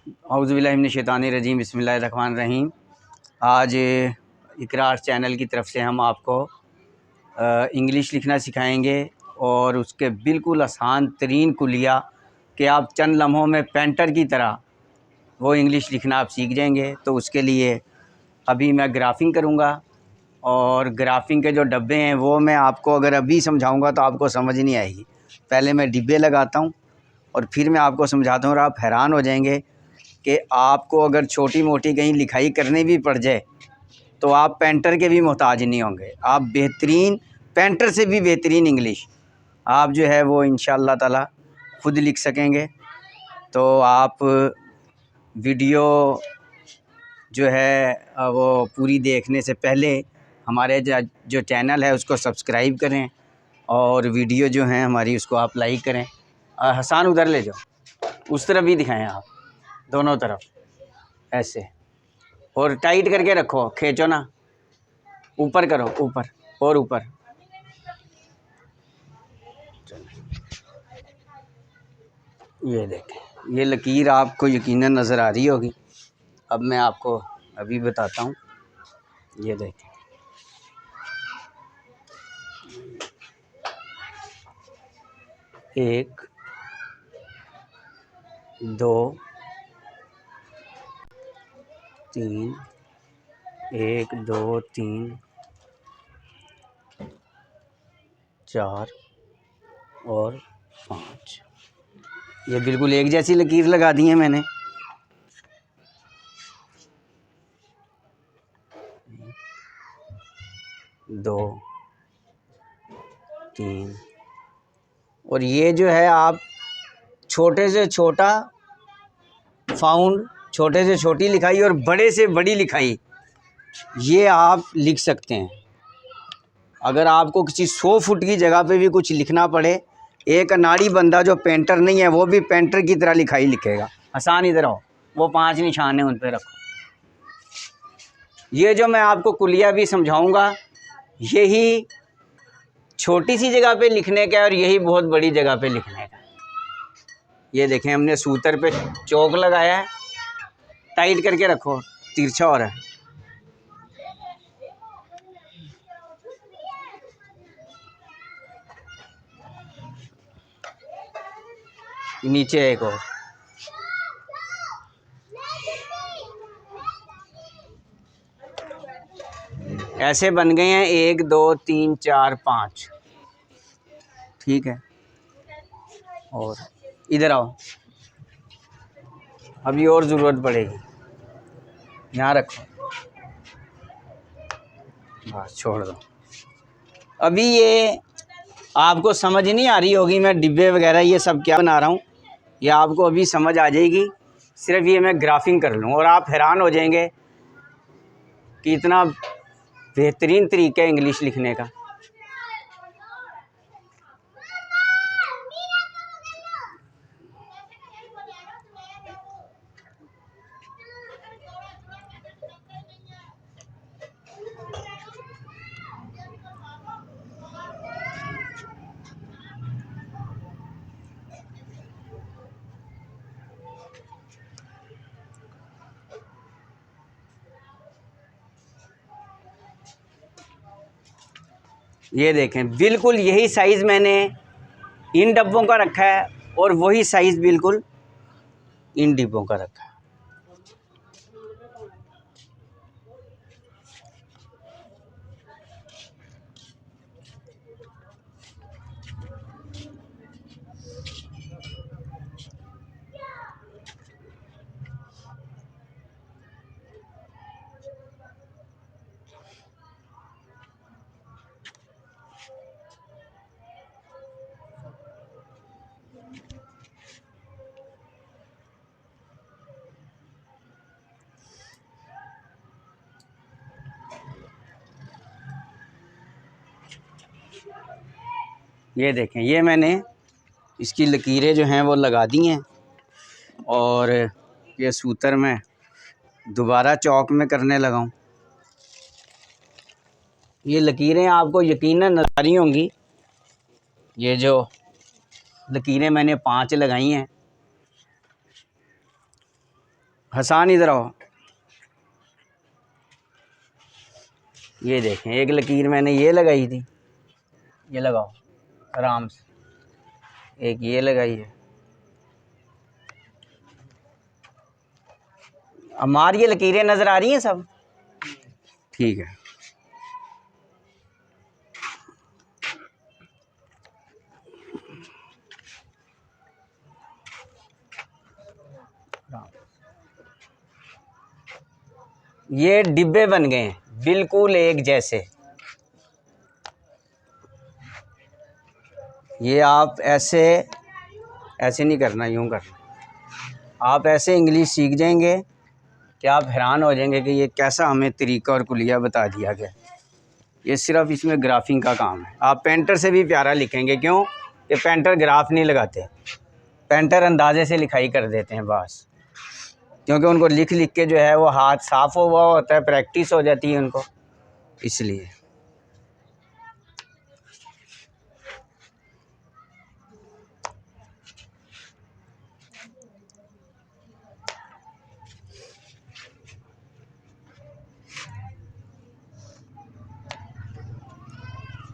औज़ुबिल्लाहि मिनश्शैतानिर्रजीम बिस्मिल्लाहिर्रहमानिर्रहीम। आज इकरार चैनल की तरफ से हम आपको इंग्लिश लिखना सिखाएंगे और उसके बिल्कुल आसान तरीन कुलिया कि आप चंद लम्हों में पेंटर की तरह वो इंग्लिश लिखना आप सीख जाएंगे। तो उसके लिए अभी मैं ग्राफिंग करूँगा और ग्राफिंग के जो डब्बे हैं वो मैं आपको अगर अभी समझाऊँगा तो आपको समझ नहीं आएगी। पहले मैं डिब्बे लगाता हूँ और फिर मैं आपको समझाता हूँ और आप हैरान हो जाएंगे कि आपको अगर छोटी मोटी कहीं लिखाई करनी भी पड़ जाए तो आप पेंटर के भी मोहताज नहीं होंगे। आप बेहतरीन पेंटर से भी बेहतरीन इंग्लिश आप जो है वो इंशाअल्लाह ताला खुद लिख सकेंगे। तो आप वीडियो जो है वो पूरी देखने से पहले हमारे जो चैनल है उसको सब्सक्राइब करें और वीडियो जो है हमारी उसको आप लाइक करें। हसन उधर ले जाओ, उस तरफ भी दिखाएं आप, दोनों तरफ ऐसे, और टाइट करके रखो, खींचो ना, ऊपर करो, ऊपर और ऊपर। ये देखें, ये लकीर आपको यकीनन नज़र आ रही होगी। अब मैं आपको अभी बताता हूँ। ये देखें, एक, दो, तीन, एक, दो, तीन, चार और पाँच। ये बिल्कुल एक जैसी लकीर लगा दी है मैंने। दो, तीन, और ये जो है आप छोटे से छोटा फाउंड, छोटे से छोटी लिखाई और बड़े से बड़ी लिखाई ये आप लिख सकते हैं। अगर आपको किसी 100 फुट की जगह पे भी कुछ लिखना पड़े, एक अनाड़ी बंदा जो पेंटर नहीं है वो भी पेंटर की तरह लिखाई लिखेगा। आसान इधर आओ, वो 5 निशान है उन पे रखो। ये जो मैं आपको कुलिया भी समझाऊंगा यही छोटी सी जगह पे लिखने का है और यही बहुत बड़ी जगह पे लिखने का है। ये देखें, हमने सूतर पे चौक लगाया है, टाइट करके रखो, तिरछा हो रहा है। नीचे एक और, ऐसे बन गए हैं 1 2 3 4 5। ठीक है, और इधर आओ, अभी और ज़रूरत पड़ेगी, यहाँ रखो, बस छोड़ दो। अभी ये आपको समझ नहीं आ रही होगी, मैं डिब्बे वगैरह ये सब क्या बना रहा हूँ, ये आपको अभी समझ आ जाएगी। सिर्फ ये मैं ग्राफिंग कर लूँ और आप हैरान हो जाएंगे कि इतना बेहतरीन तरीका है इंग्लिश लिखने का। ये देखें, बिल्कुल यही साइज़ मैंने इन डब्बों का रखा है और वही साइज़ बिल्कुल इन डिब्बों का रखा है। ये देखें, ये मैंने इसकी लकीरें जो हैं वो लगा दी हैं और ये सूतर में दोबारा चौक में करने लगा हूँ। ये लकीरें आपको यकीनन नज़र आ रही होंगी। ये जो लकीरें मैंने 5 लगाई हैं, हसान इधर आओ। ये देखें, एक लकीर मैंने ये लगाई थी, ये लगाओ आराम से, एक ये लगाई है। हमारी ये लकीरें नज़र आ रही हैं सब? ठीक है। ये डिब्बे बन गए हैं बिल्कुल एक जैसे। ये आप ऐसे ऐसे नहीं करना, यूँ करना। आप ऐसे इंग्लिश सीख जाएंगे कि आप हैरान हो जाएंगे कि ये कैसा हमें तरीका और कुलिया बता दिया गया। ये सिर्फ इसमें ग्राफिंग का काम है। आप पेंटर से भी प्यारा लिखेंगे, क्यों कि पेंटर ग्राफ नहीं लगाते, पेंटर अंदाजे से लिखाई कर देते हैं बस, क्योंकि उनको लिख लिख के जो है वो हाथ साफ़ हुआ होता है, प्रैक्टिस हो जाती है उनको, इसलिए।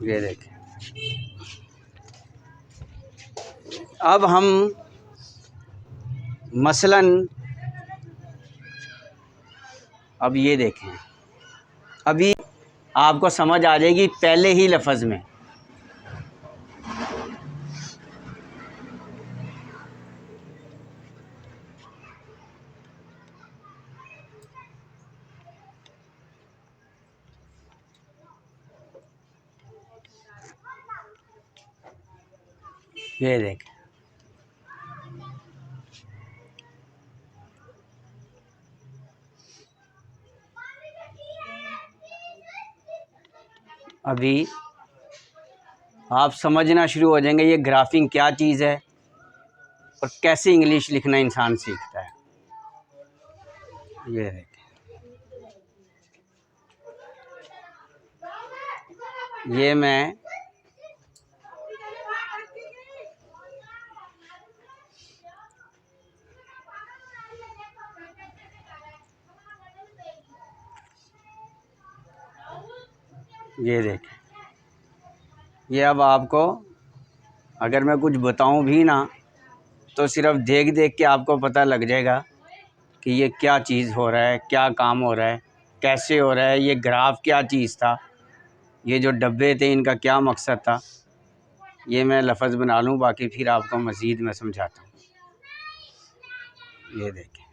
ये देखें, अब हम मसलन अब ये देखें, अभी आपको समझ आ जाएगी पहले ही लफ्ज़ में। ये देखें, अभी आप समझना शुरू हो जाएंगे ये ग्राफिंग क्या चीज़ है और कैसे इंग्लिश लिखना इंसान सीखता है। ये देखें, ये मैं ये देखें, ये अब आपको अगर मैं कुछ बताऊं भी ना तो सिर्फ देख देख के आपको पता लग जाएगा कि ये क्या चीज़ हो रहा है, क्या काम हो रहा है, कैसे हो रहा है, ये ग्राफ क्या चीज़ था, ये जो डब्बे थे इनका क्या मकसद था। ये मैं लफ्ज़ बना लूँ, बाकी फिर आपको मज़ीद मैं समझाता हूँ। ये देखें,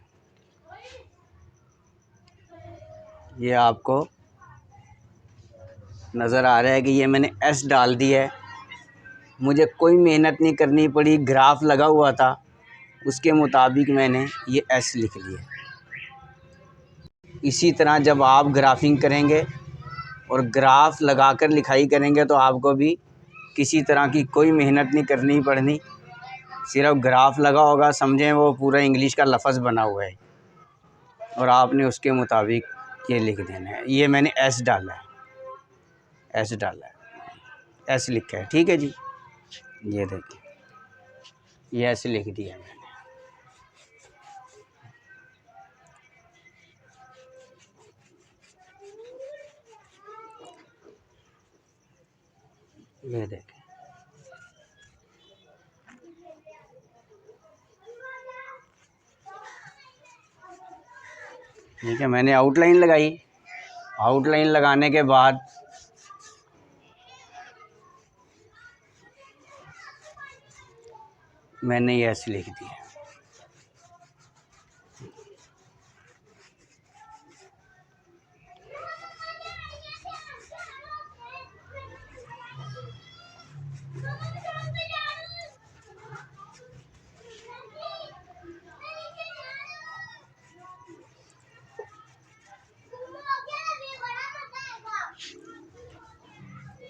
ये आपको नज़र आ रहा है कि ये मैंने एस डाल दी है, मुझे कोई मेहनत नहीं करनी पड़ी, ग्राफ लगा हुआ था उसके मुताबिक मैंने ये एस लिख लिया। इसी तरह जब आप ग्राफिंग करेंगे और ग्राफ लगाकर लिखाई करेंगे तो आपको भी किसी तरह की कोई मेहनत नहीं करनी पड़नी, सिर्फ ग्राफ लगा होगा, समझें वो पूरा इंग्लिश का लफ्ज़ बना हुआ है और आपने उसके मुताबिक ये लिख देना है। ये मैंने एस डाला है, एस डाला है, एस लिखा है, ठीक है जी। ये देखिए, ये ऐसे लिख दिया मैंने। ये देखें, ठीक है, मैंने आउटलाइन लगाई, आउटलाइन लगाने के बाद मैंने ये ऐसे लिख दिया।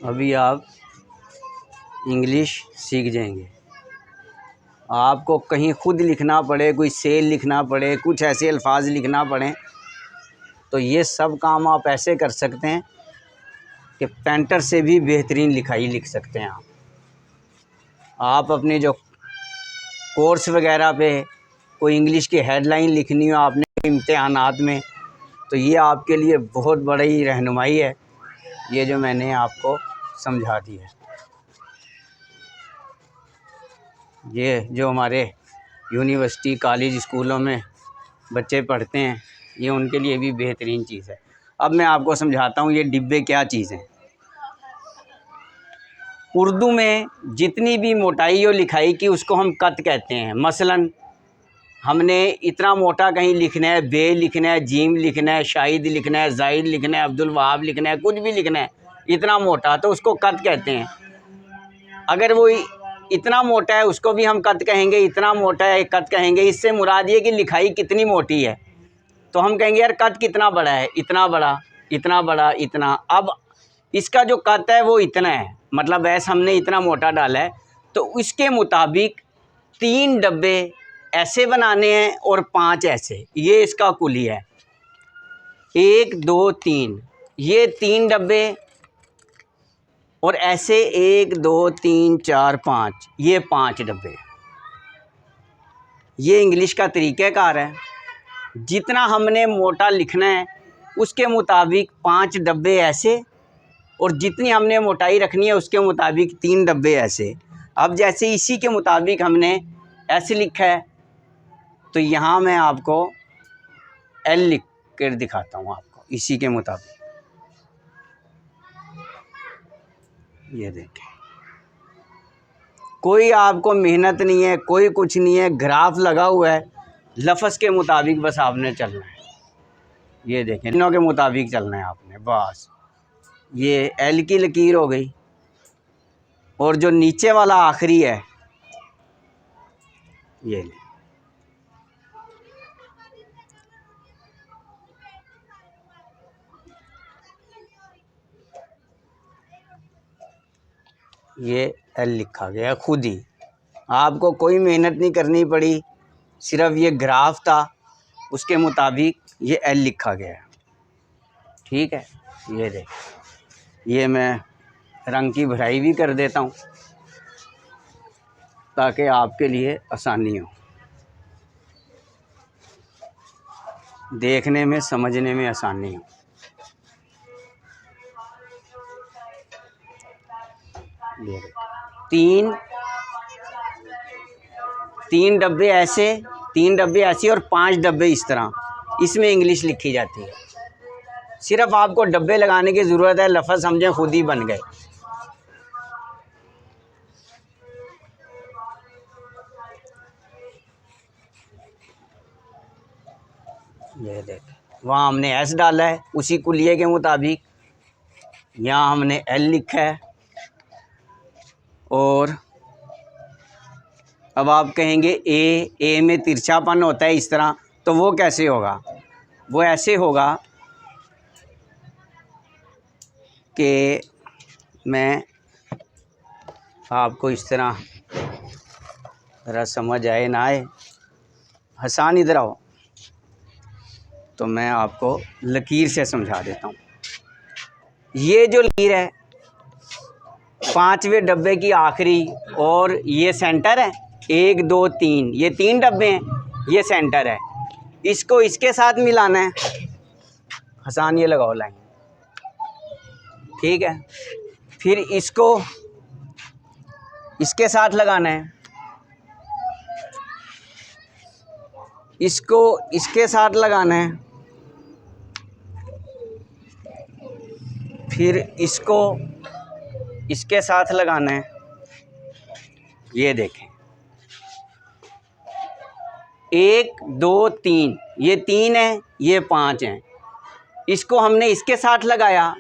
अभी आप इंग्लिश सीख जाएंगे, आपको कहीं खुद लिखना पड़े, कोई सेल लिखना पड़े, कुछ ऐसे अल्फाज लिखना पड़े, तो ये सब काम आप ऐसे कर सकते हैं कि पेंटर से भी बेहतरीन लिखाई लिख सकते हैं आप अपने जो कोर्स वगैरह पे कोई इंग्लिश की हेडलाइन लिखनी हो, आपने इम्तिहानात में, तो ये आपके लिए बहुत बड़ी रहनुमाई है, ये जो मैंने आपको समझा दी है। ये जो हमारे यूनिवर्सिटी कॉलेज स्कूलों में बच्चे पढ़ते हैं, ये उनके लिए भी बेहतरीन चीज़ है। अब मैं आपको समझाता हूँ ये डिब्बे क्या चीज़ हैं। उर्दू में जितनी भी मोटाई और लिखाई की उसको हम कत कहते हैं। मसलन हमने इतना मोटा कहीं लिखना है, बे लिखना है, जीम लिखना है, शाहिद लिखना है, जाहिद लिखना है, अब्दुल वहाब लिखना है, कुछ भी लिखना है इतना मोटा, तो उसको कत कहते हैं। अगर वो इतना मोटा है उसको भी हम कत कहेंगे, इतना मोटा है कत कहेंगे। इससे मुराद ये कि लिखाई कितनी मोटी है, तो हम कहेंगे यार कत कितना बड़ा है, इतना बड़ा, इतना बड़ा, इतना। अब इसका जो कत है वो इतना है, मतलब ऐसा हमने इतना मोटा डाला है, तो उसके मुताबिक 3 डब्बे ऐसे बनाने हैं और 5 ऐसे। ये इसका कुली है, 1 2 3, ये 3 डब्बे, और ऐसे 1 2 3 4 5, ये 5 डब्बे। ये इंग्लिश का तरीक़ाकार है। जितना हमने मोटा लिखना है उसके मुताबिक 5 डब्बे ऐसे, और जितनी हमने मोटाई रखनी है उसके मुताबिक 3 डब्बे ऐसे। अब जैसे इसी के मुताबिक हमने ऐसे लिखा है, तो यहाँ मैं आपको एल लिख कर दिखाता हूँ आपको इसी के मुताबिक। ये देखें, कोई आपको मेहनत नहीं है, कोई कुछ नहीं है, ग्राफ लगा हुआ है, लफ्ज़ के मुताबिक बस आपने चलना है। ये देखें, तीनों के मुताबिक चलना है आपने बस। ये एल की लकीर हो गई, और जो नीचे वाला आखिरी है ये ले, ये एल लिखा गया खुद ही, आपको कोई मेहनत नहीं करनी पड़ी, सिर्फ ये ग्राफ था उसके मुताबिक ये एल लिखा गया। ठीक है, ये देख, ये मैं रंग की भराई भी कर देता हूँ ताकि आपके लिए आसानी हो, देखने में समझने में आसानी हो। ये तीन डब्बे ऐसे, 3 डब्बे ऐसे और 5 डब्बे इस तरह, इसमें इंग्लिश लिखी जाती है। सिर्फ आपको डब्बे लगाने की ज़रूरत है, लफ्ज़ समझें खुद ही बन गए। ये देख, वहाँ हमने एस डाला है उसी कुलिये के मुताबिक, यहाँ हमने एल लिखा है। और अब आप कहेंगे ए में तिरछापन होता है इस तरह, तो वो कैसे होगा? वो ऐसे होगा कि मैं आपको इस तरह ज़रा समझ आए ना आए, हसान इधर आओ, तो मैं आपको लकीर से समझा देता हूँ। ये जो लकीर है 5वें डब्बे की आखिरी, और ये सेंटर है, 1 2 3, ये 3 डब्बे हैं, ये सेंटर है। इसको इसके साथ मिलाना है, हसान ये लगाओ लाइन, ठीक है। फिर इसको इसके साथ लगाना है, इसको इसके साथ लगाना है, फिर इसको इसके साथ लगाना है। ये देखें, 1 2 3, ये 3 है, ये 5 हैं। इसको हमने इसके साथ लगाया,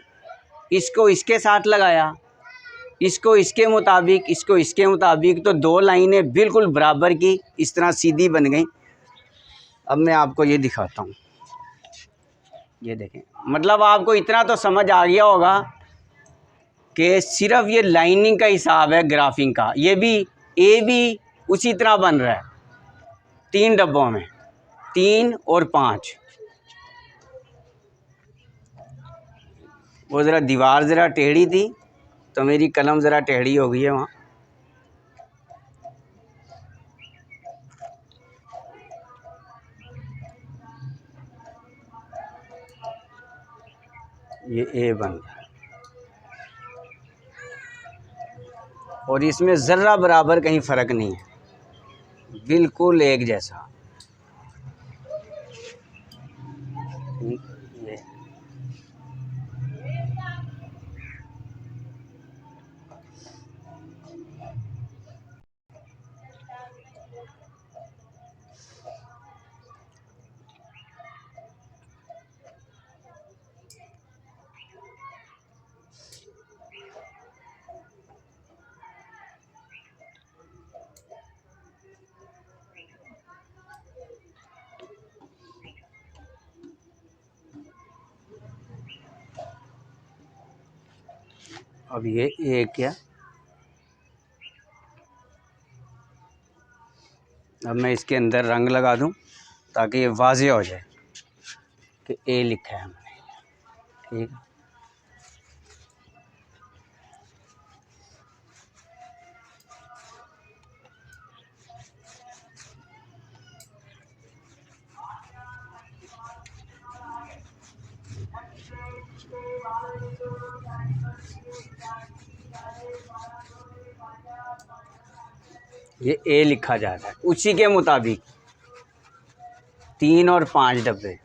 इसको इसके साथ लगाया, इसको इसके मुताबिक, इसको इसके मुताबिक, तो 2 लाइनें बिल्कुल बराबर की इस तरह सीधी बन गई। अब मैं आपको ये दिखाता हूँ, ये देखें, मतलब आपको इतना तो समझ आ गया होगा कि सिर्फ ये लाइनिंग का हिसाब है, ग्राफिंग का। ये भी ए भी उसी तरह बन रहा है, 3 डब्बों में, 3 और 5। वो ज़रा दीवार ज़रा टेढ़ी थी तो मेरी कलम ज़रा टेढ़ी हो गई है वहाँ। ये ए बन गया और इसमें ज़र्रा बराबर कहीं फ़र्क नहीं है, बिल्कुल एक जैसा। अब ये ए क्या, अब मैं इसके अंदर रंग लगा दूं ताकि ये वाज़ेह हो जाए कि ए लिखा है हमने। ठीक है, ये ए लिखा जाता है उसी के मुताबिक 3 और 5 डब्बे।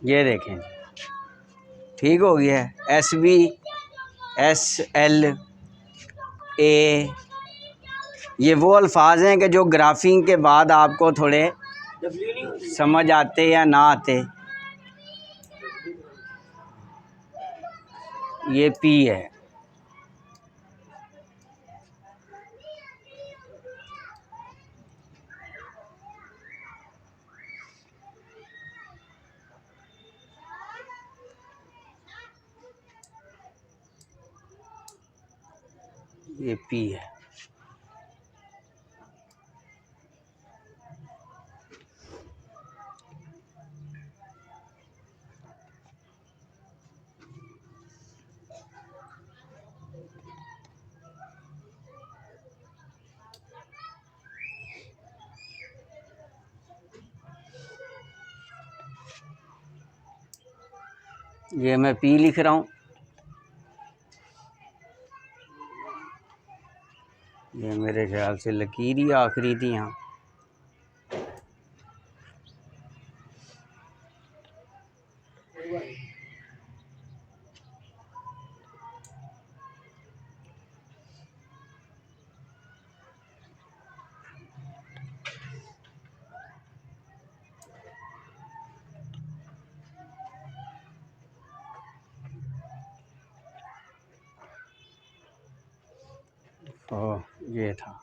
ये देखें ठीक हो गया है। SB SL A, ये वो अल्फाज हैं कि जो ग्राफिंग के बाद आपको थोड़े समझ आते या ना आते। ये P है, ये P है। ये मैं P लिख रहा हूँ, ये मेरे ख्याल से लकीर ही आखिरी थी यहाँ। तो ये था।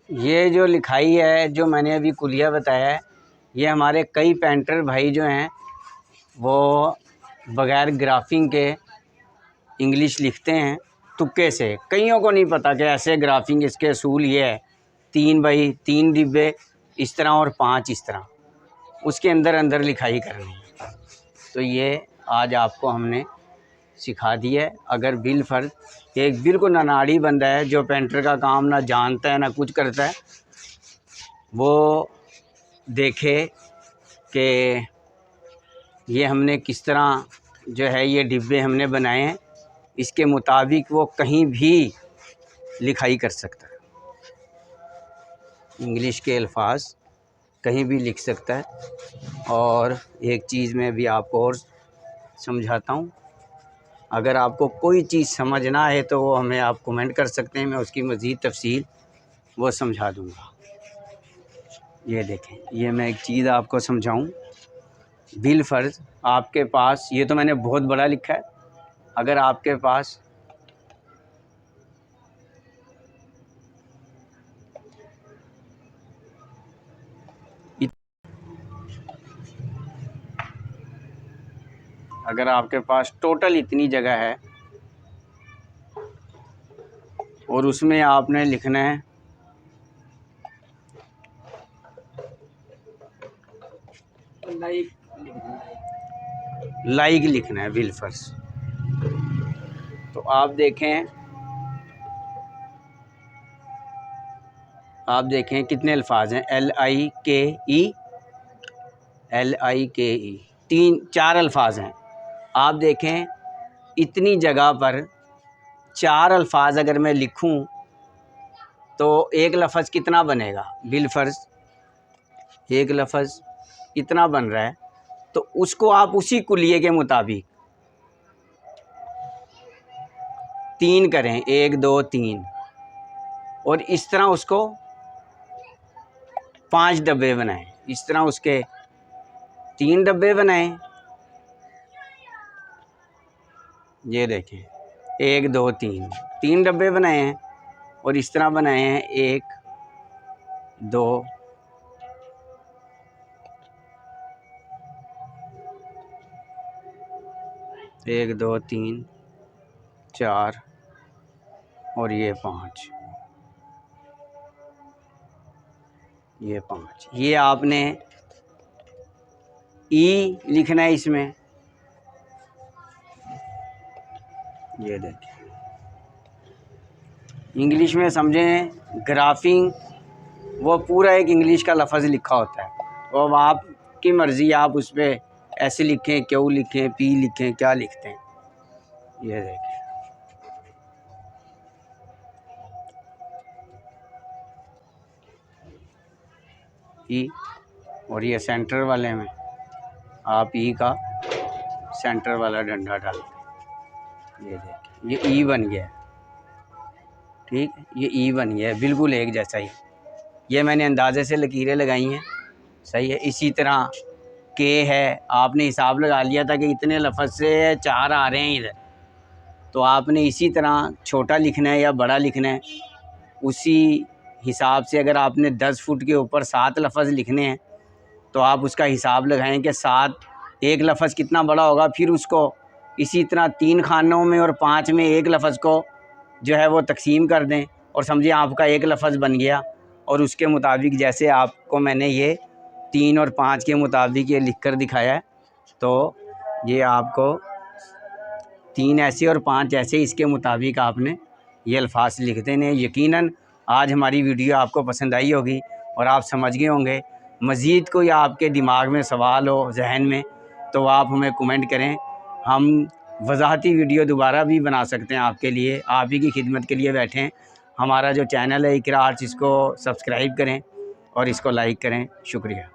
ये जो लिखाई है, जो मैंने अभी कुलिया बताया है, ये हमारे कई पेंटर भाई जो हैं वो बग़ैर ग्राफिंग के इंग्लिश लिखते हैं तुक्के से। कईयों को नहीं पता कि ऐसे ग्राफिंग इसके असूल ये है, 3 बाई 3 डिब्बे इस तरह और 5 इस तरह। उसके अंदर अंदर लिखाई करनी है। तो ये आज आपको हमने सिखा दिया है। अगर बिल फ़र्ज एक बिल्कुल अनाड़ी बंदा है जो पेंटर का काम ना जानता है ना कुछ करता है, वो देखे कि ये हमने किस तरह जो है ये डिब्बे हमने बनाए हैं, इसके मुताबिक वो कहीं भी लिखाई कर सकता है। इंग्लिश के अल्फाज कहीं भी लिख सकता है। और एक चीज़ मैं भी आपको और समझाता हूँ, अगर आपको कोई चीज़ समझ ना आए तो वो हमें आप कमेंट कर सकते हैं, मैं उसकी मज़ीद तफसील वो समझा दूँगा। ये देखें, ये मैं एक चीज़ आपको समझाऊँ। बिल फ़र्ज आपके पास, ये तो मैंने बहुत बड़ा लिखा है, अगर आपके पास टोटल इतनी जगह है और उसमें आपने लिखना है लाइक लिखना है बिल फ़र्ज। तो आप देखें कितने अल्फाज हैं, LIKE 4 अल्फाज हैं। आप देखें इतनी जगह पर 4 अल्फाज अगर मैं लिखूं तो एक लफ्ज़ कितना बनेगा, बिल फ़र्ज एक लफ्ज़ इतना बन रहा है। तो उसको आप उसी कुलिये के मुताबिक 3 करें, 1 2 3, और इस तरह उसको 5 डब्बे बनाएं। इस तरह उसके 3 डब्बे बनाएं। ये देखें 1 2 3 डब्बे बनाए हैं, और इस तरह बनाए हैं 1 2 1 2 3 4 और ये 5, ये 5। ये आपने ई लिखना है इसमें। ये देखिए इंग्लिश में समझें, ग्राफिंग वो पूरा एक इंग्लिश का लफ्ज़ लिखा होता है, वो अब आपकी मर्ज़ी, आप उस पर ऐसे लिखें, क्यों लिखें, पी लिखें, क्या लिखते हैं। ये देखिए ई, और ये सेंटर वाले में आप ई का सेंटर वाला डंडा डालते हैं। ये देखिए ये ई बन गया है, ठीक है, ये ई बन गया है बिल्कुल एक जैसा ही। ये मैंने अंदाजे से लकीरें लगाई हैं, सही है। इसी तरह के है, आपने हिसाब लगा लिया था कि इतने लफ्ज़ से 4 आ रहे हैं इधर, तो आपने इसी तरह छोटा लिखना है या बड़ा लिखना है, उसी हिसाब से। अगर आपने 10 फुट के ऊपर 7 लफ्ज़ लिखने हैं तो आप उसका हिसाब लगाएं कि 7 एक लफ्ज़ कितना बड़ा होगा, फिर उसको इसी तरह 3 खानों में और 5 में एक लफ्ज़ को जो है वो तकसीम कर दें, और समझिए आपका एक लफ्ज़ बन गया। और उसके मुताबिक जैसे आपको मैंने ये 3 और 5 के मुताबिक ये लिख कर दिखाया है, तो ये आपको 3 ऐसे और 5 ऐसे, इसके मुताबिक आपने ये अल्फाज लिख देने। यकीनन आज हमारी वीडियो आपको पसंद आई होगी और आप समझ गए होंगे। मज़ीद कोई आपके दिमाग में सवाल हो जहन में तो आप हमें कमेंट करें, हम वजाहती वीडियो दोबारा भी बना सकते हैं आपके लिए। आप ही की खिदमत के लिए बैठे हैं। हमारा जो चैनल है इकरा आर्ट्स, इसको सब्सक्राइब करें और इसको लाइक करें। शुक्रिया।